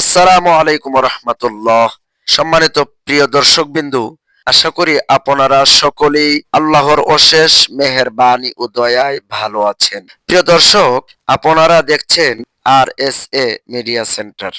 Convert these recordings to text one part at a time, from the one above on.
আসসালামু আলাইকুম রহমতুল্লাহ। সম্মানিত প্রিয় দর্শক বিন্দু, আশা করি আপনারা সকলেই আল্লাহর অশেষ মেহেরবানি ও দয়ায় ভালো আছেন। প্রিয় দর্শক, আপনারা দেখছেন RSA মিডিয়া সেন্টার।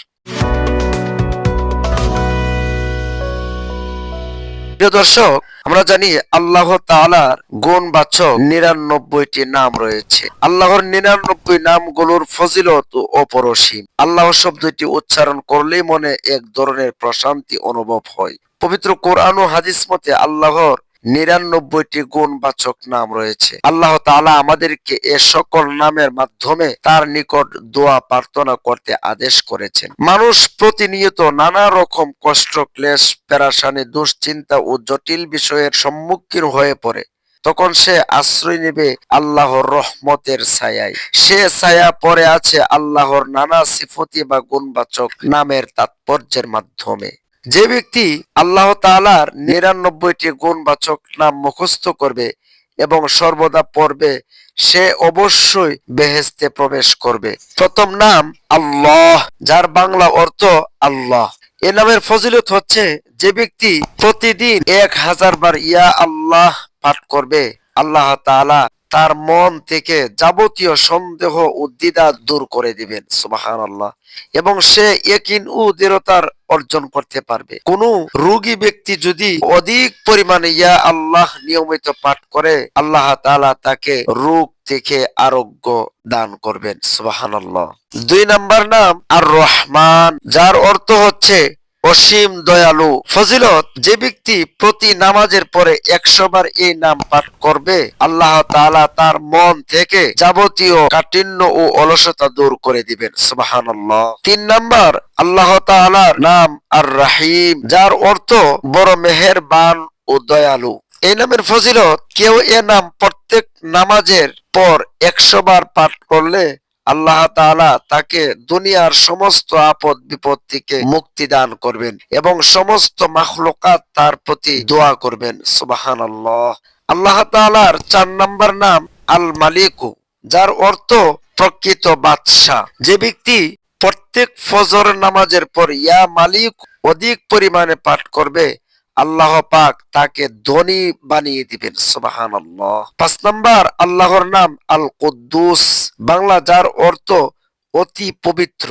প্রিয় দর্শক, আমরা জানি আল্লাহ তাআলার গুণবাচক 99টি নাম রয়েছে। আল্লাহর 99 নামগুলোর ফজিলত ও অপরসীম। আল্লাহ শব্দটি উচ্চারণ করলেই মনে এক ধরনের প্রশান্তি অনুভব হয়। পবিত্র কোরআন ও হাদিস মতে আল্লাহর 99টি গুণবাচক নাম রয়েছে। আল্লাহ তাআলা আমাদেরকে এ সকল নামের মাধ্যমে তার নিকট দোয়া প্রার্থনা করতে আদেশ করেছেন। মানুষ প্রতিনিয়ত নানা রকম কষ্ট, ক্লেশ, পেরেশানি, দুশ্চিন্তা ও জটিল বিষয়ের সম্মুখীন হয়ে পড়ে। তখন সে আশ্রয় নেবে আল্লাহর রহমতের ছায়ায়। সে ছায়া পড়ে আছে আল্লাহর নানা সিফতি বা গুণবাচক নামের তাৎপর্যের মাধ্যমে। যে ব্যক্তি আল্লাহ তাআলার 99টি গুণবাচক নাম মুখস্থ করবে এবং সর্বদা পড়বে, সে অবশ্যই বেহেশতে প্রবেশ করবে। প্রথম নাম আল্লাহ, যার বাংলা অর্থ আল্লাহ। এ নামের ফজিলত হচ্ছে, যে ব্যক্তি প্রতিদিন 1000 বার ইয়া আল্লাহ পাঠ করবে, আল্লাহ তাআলা তার মন থেকে যাবতীয় সন্দেহ ও দ্বিধা দূর করে দিবেন। সুবহানাল্লাহ। এবং সে ইয়াকিন ও দৃঢ়তার অর্জন করতে পারবে। কোন রোগী ব্যক্তি যদি অধিক পরিমাণে ইয়া আল্লাহ নিয়মিত পাঠ করে, আল্লাহ তাআলা তাকে রোগ থেকে আরোগ্য দান করবেন। সুবহানাল্লাহ। 2 নাম্বার নাম আর রহমান, যার অর্থ হচ্ছে অসীম দয়ালু। ফজিলত, যে ব্যক্তি প্রতি নামাজের পরে 100 বার এই নাম পাঠ করবে, আল্লাহ তাআলা তার মন থেকে যাবতীয় কাঠিন্য ও অলসতা দূর করে দিবেন। সুবহানাল্লাহ। 3 নাম্বার আল্লাহ তাআলার নাম আর রাহিম, যার অর্থ বড় মেহেরবান ও দয়ালু। এই নামের ফজিলত, কেউ এ নাম প্রত্যেক নামাজের পর 100 বার পাঠ করলে আল্লাহ তাআলা তাকে দুনিয়ার সমস্ত আপদ বিপদ থেকে মুক্তি দান করবেন এবং সমস্ত মাখলুকাত তার প্রতি দোয়া করবেন। সুবহানাল্লাহ। আল্লাহ তাআলার 4 নাম্বার নাম আল মালিকু, যার অর্থ প্রকৃত বাদশা। যে ব্যক্তি প্রত্যেক ফজর নামাজের পর ইয়া মালিক অধিক পরিমাণে পাঠ করবে, আল্লাহ পাক তাকে ধনী বানিয়ে দিবেন। সুবহানাল্লাহ। 5 নাম্বার আল্লাহর নাম আল কুদ্দুস, বাংলা যার অর্থ অতি পবিত্র।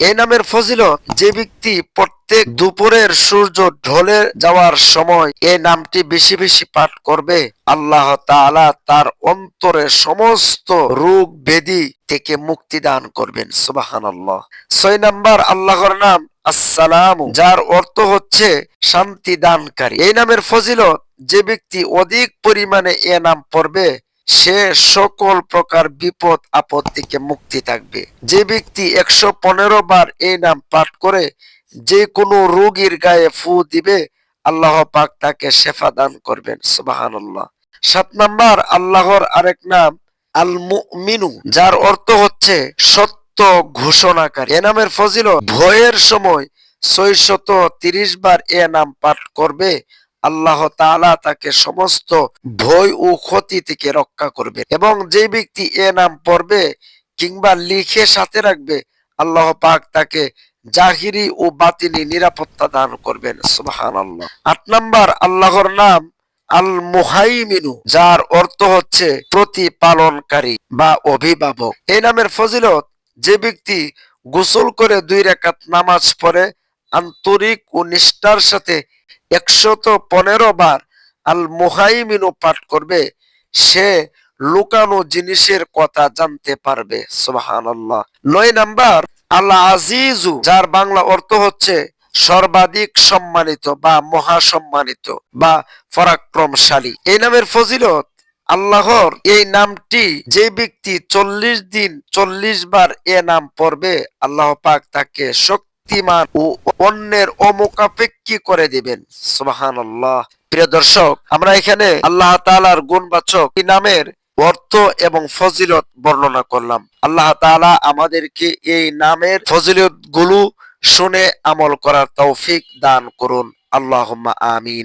এই নামের ফজিলত, যে ব্যক্তি প্রত্যেক দুপুরের সূর্য ঢলে যাওয়ার সময় এই নামটি বেশি বেশি পাঠ করবে, আল্লাহ তাআলা তার অন্তরে সমস্ত রোগ ব্যাধি থেকে মুক্তি দান করবেন। সুবহানাল্লাহ। 6 নাম্বার আল্লাহর নাম আসসালাম, যার অর্থ হচ্ছে শান্তি দানকারী। এই নামের ফজিলত, যে ব্যক্তি অধিক পরিমাণে এ নাম পড়বে, সে সকল প্রকার বিপদ আপদ থেকে মুক্তি থাকবে। যে ব্যক্তি 115 বার এই নাম পাঠ করে যে কোনো রোগীর গায়ে ফু দিবে, আল্লাহ পাক তাকে শেফা দান করবেন। সুবহানাল্লাহ। 7 নাম্বার আল্লাহর আরেক নাম আল মুমিনু, যার অর্থ হচ্ছে সত্য ঘোষণাকারী। এ নামের ফজিলত, ভয়ের সময় 630 বার এ নাম পাঠ করবে, আল্লাহ তাআলা তাকে সমস্ত ভয় ও ক্ষতি থেকে রক্ষা করবেন। এবং যে ব্যক্তি এ নাম পড়বে কিংবা লিখে সাথে রাখবে, আল্লাহ পাক তাকে জাহিরি ও বাতিনি নিরাপত্তা দান করবেন। সুবহানাল্লাহ। 8 নাম্বার আল্লাহর নাম আল মুহাইমিনু, যার অর্থ হচ্ছে প্রতিপালনকারী বা অভিভাবক। এই নামের ফজিলত, যে ব্যক্তি গোসল করে 2 রাকাত নামাজ পড়ে আন্তরিক ও নিষ্ঠার সাথে 115 বার আল মুহাইমিনু পাঠ করবে, সে লুকানো জিনিসের কথা জানতে পারবে। সুবহানাল্লাহ। 9 নাম্বার আল আজিজু, যার বাংলা অর্থ হচ্ছে সর্বাধিক সম্মানিত বা মহাসম্মানিত বা পরাক্রমশালী। এই নামের ফজিলত, আল্লাহর এই নামটি যে ব্যক্তি 40 দিন 40 বার এ নাম পড়বে, আল্লাহ পাক তাকে শক্তিমান ও অন্যের অমুখাপেক্ষী করে দিবেন। সুবহানাল্লাহ। প্রিয় দর্শক, আমরা এখানে আল্লাহ তাআলার গুণবাচক এই নামের অর্থ এবং ফজিলত বর্ণনা করলাম। আল্লাহ তাআলা আমাদেরকে এই নামের ফজিলত গুলো শুনে আমল করার তৌফিক দান করুন। আল্লাহুম্মা আমিন।